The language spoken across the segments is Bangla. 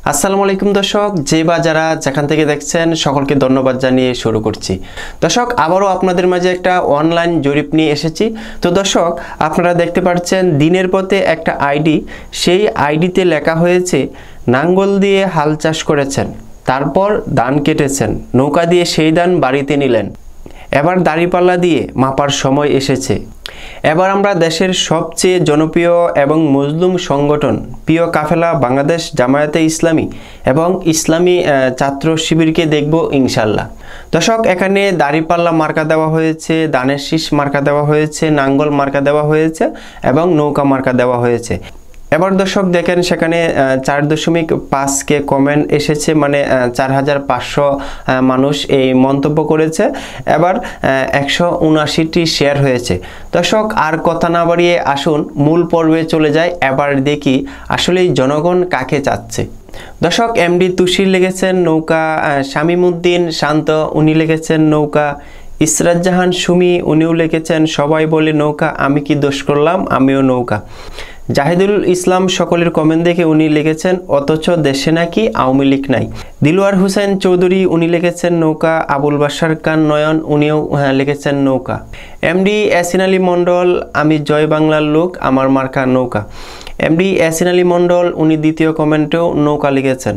আসসালামু আলাইকুম দর্শক, যে বা যারা যেখান থেকে দেখছেন সকলকে ধন্যবাদ জানিয়ে শুরু করছি। দর্শক, আবারও আপনাদের মাঝে একটা অনলাইন জরিপ নিয়ে এসেছি। তো দর্শক, আপনারা দেখতে পাচ্ছেন দিনের পথে একটা আইডি, সেই আইডিতে লেখা হয়েছে নাঙ্গল দিয়ে হাল চাষ করেছেন, তারপর ধান কেটেছেন, নৌকা দিয়ে সেই ধান বাড়িতে নিলেন, এবার দাঁড়িপাল্লা দিয়ে মাপার সময় এসেছে। এবার আমরা দেশের সবচেয়ে জনপ্রিয় এবং মজলুম সংগঠন প্রিয় কাফেলা বাংলাদেশ জামায়াতে ইসলামী এবং ইসলামী ছাত্র শিবিরকে দেখব ইনশাল্লাহ। দর্শক, এখানে দাঁড়িপাল্লা মার্কা দেওয়া হয়েছে, ধানের শীষ মার্কা দেওয়া হয়েছে, নাঙ্গল মার্কা দেওয়া হয়েছে এবং নৌকা মার্কা দেওয়া হয়েছে। এবার দর্শক দেখেন, সেখানে 4.5K কমেন্ট এসেছে, মানে 4500 মানুষ এই মন্তব্য করেছে। এবার 179টি শেয়ার হয়েছে। দর্শক, আর কথা না বাড়িয়ে আসুন মূল পর্বে চলে যায়। এবার দেখি আসলেই জনগণ কাকে চাচ্ছে। দর্শক, এমডি তুষির লিখেছেন নৌকা, শামীমউদ্দিন শান্ত উনি লিখেছেন নৌকা, ইসরাত জাহান সুমি উনিও লিখেছেন সবাই বলে নৌকা, আমি কি দোষ করলাম, আমিও নৌকা। জাহিদুল ইসলাম সকলের কমেন্ট দেখে উনি লিখেছেন অথচ দেশে নাকি আওয়ামী লীগ নাই। দিলওয়ার হোসেন চৌধুরী উনি লিখেছেন নৌকা। আবুল বাশার খান নয়ন উনিও লিখেছেন নৌকা। এমডি এহসান আলী মণ্ডল, আমি জয় বাংলার লোক, আমার মার্কা নৌকা। এমডি এহসান আলী মণ্ডল উনি দ্বিতীয় কমেন্টেও নৌকা লিখেছেন।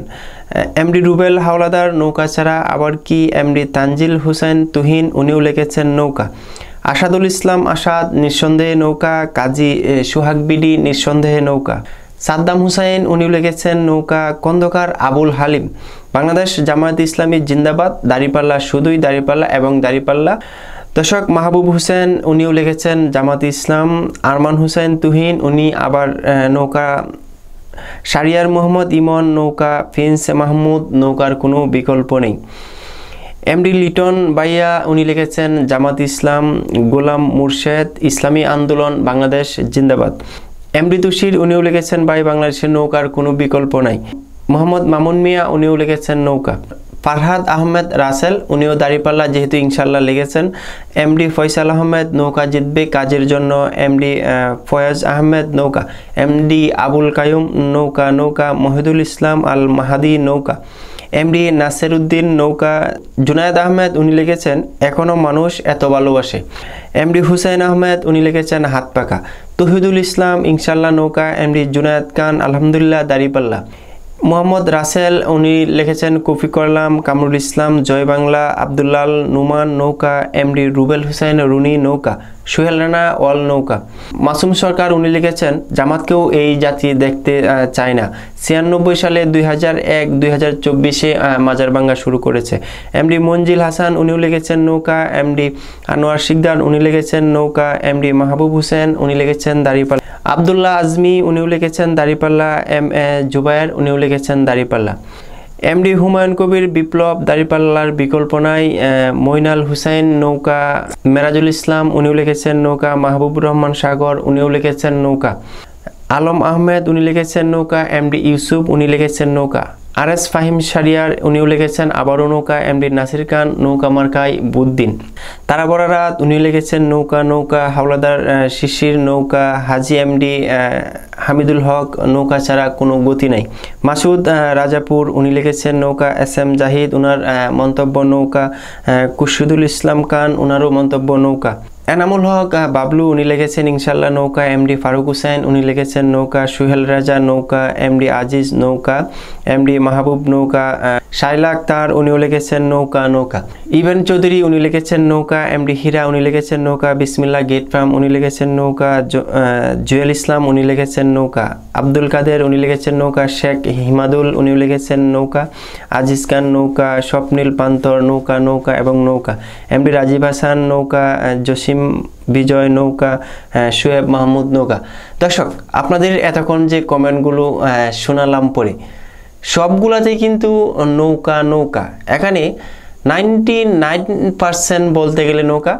এমডি রুবেল হাওলাদার নৌকা ছাড়া আবার কি। এমডি তানজিল হুসেন তুহিন উনিও লিখেছেন নৌকা। আসাদুল ইসলাম আসাদ নিঃসন্দেহে নৌকা। কাজী সোহাগ বিডি নিঃসন্দেহে নৌকা। সাদ্দাম হুসাইন উনিও লিখেছেন নৌকা। খন্দকার আবুল হালিম, বাংলাদেশ জামায়াত ইসলামী জিন্দাবাদ, দাঁড়িপাল্লা শুধুই দাঁড়িপাল্লা এবং দাঁড়িপাল্লা। দর্শক, মাহবুব হোসেন উনিও লিখেছেন জামাত ইসলাম। আরমান হুসেন তুহিন উনি আবার নৌকা। শারিয়ার মোহাম্মদ ইমন নৌকা। প্রিন্স মাহমুদ নৌকার কোনো বিকল্প নেই। এমডি লিটন ভাইয়া উনি লিখেছেন জামাত ইসলাম। গোলাম মুর্শেদ, ইসলামী আন্দোলন বাংলাদেশ জিন্দাবাদ। এমডি তুষির উনিও লিখেছেন ভাই বাংলাদেশের নৌকার কোনো বিকল্প নাই। মোহাম্মদ মামুন মিয়া উনিও লিখেছেন নৌকা। ফারহাদ আহমেদ রাসেল উনিও দাঁড়িপাল্লা যেহেতু ইনশাল্লাহ লিখেছেন। এমডি ফয়সাল আহমেদ নৌকা জিতবে কাজের জন্য। এমডি ফয়াজ আহমেদ নৌকা। এমডি আবুল কায়ুম নৌকা নৌকা। মহিদুল ইসলাম আল মাহাদি নৌকা। এমডি নাসিরউদ্দিন নৌকা। জুনায়েদ আহমেদ উনি লিখেছেন এখনও মানুষ এত ভালোবাসে। এমডি হুসাইন আহমেদ উনি লিখেছেন হাত পাকা। তহিদুল ইসলাম ইনশাল্লাহ নৌকা। এমডি জুনায়েদ খান আলহামদুলিল্লাহ দাঁড়িপাল্লা। মোহাম্মদ রাসেল উনি লিখেছেন কফি করলাম। কামরুল ইসলাম জয় বাংলা। আবদুল্লাল নুমান নৌকা। এমডি রুবেল হুসাইন রুনি নৌকা। সোহেল রানা ওয়াল নৌকা। মাসুম সরকার উনি লিখেছেন জামাতকেও এই জাতি দেখতে চায় না, 96 সালে 2001-2024 মাজার ভাঙ্গা শুরু করেছে। এমডি মঞ্জিল হাসান উনিও লিখেছেন নৌকা। এমডি আনোয়ার শিকদার উনি লিখেছেন নৌকা। এমডি মাহবুব হোসেন উনি লিখেছেন দাঁড়িপাল্লা। আবদুল্লাহ আজমি উনিও লিখেছেন দাঁড়িপাল্লা। এম এ জুবায়ের উনিও লিখেছেন দাঁড়িপাল্লা। এমডি হুমায়ুন কবির বিপ্লব দাঁড়িপাল্লার বিকল্প নাই। মইনাল হুসাইন নৌকা। মেরাজুল ইসলাম উনিও লিখেছেন নৌকা। মাহবুবুর রহমান সাগর উনিও লিখেছেন নৌকা। আলম আহমেদ উনি লিখেছেন নৌকা। এমডি ইউসুফ উনি লিখেছেন নৌকা। আরএস ফাহিম শারিয়ার উনিও লিখেছেন আবারও নৌকা। এমডি নাসির খান নৌকা মার্কায় বুদ্দিন। তারা বরারাত উনি লিখেছেন নৌকা নৌকা। হাওলাদার শিশির নৌকা। হাজি এমডি হামিদুল হক নৌকা ছাড়া কোনো গতি নাই। মাসুদ রাজাপুর উনি লিখেছেন নৌকা। এস এম জাহিদ উনার মন্তব্য নৌকা। কুশিদুল ইসলাম খান উনারও মন্তব্য নৌকা। এনামুল হক বাবলু উনি লিখেছেন ইনশাল্লাহ নৌকা। এমডি ফারুক হুসেন উনি লিখেছেন নৌকা। সুহেল রাজা নৌকা। এমডি আজিজ নৌকা। এমডি মাহবুব নৌকা। শাইলা আক্তার উনিও লিখেছেন নৌকা নৌকা। ইবেন চৌধুরী উনি লিখেছেন নৌকা। এমডি হীরা উনি লিখেছেন নৌকা। বিসমিল্লাহ গেট ফার্ম উনি লিখেছেন নৌকা। জুয়েল ইসলাম উনি লিখেছেন নৌকা। আব্দুল কাদের উনি লিখেছেন নৌকা। শেখ হিমাদুল উনি লিখেছেন নৌকা। আজিজ খান নৌকা। স্বপ্নীল পান্তর নৌকা নৌকা এবং নৌকা। এমডি রাজীব হাসান নৌকা। জসিম বিজয় নৌকা। শুয়েব মাহমুদ নৌকা। দর্শক, আপনাদের এতক্ষণ যে কমেন্টগুলো শোনালাম পরে সবগুলাতেই কিন্তু নৌকা নৌকা। এখানে 99% বলতে গেলে নৌকা,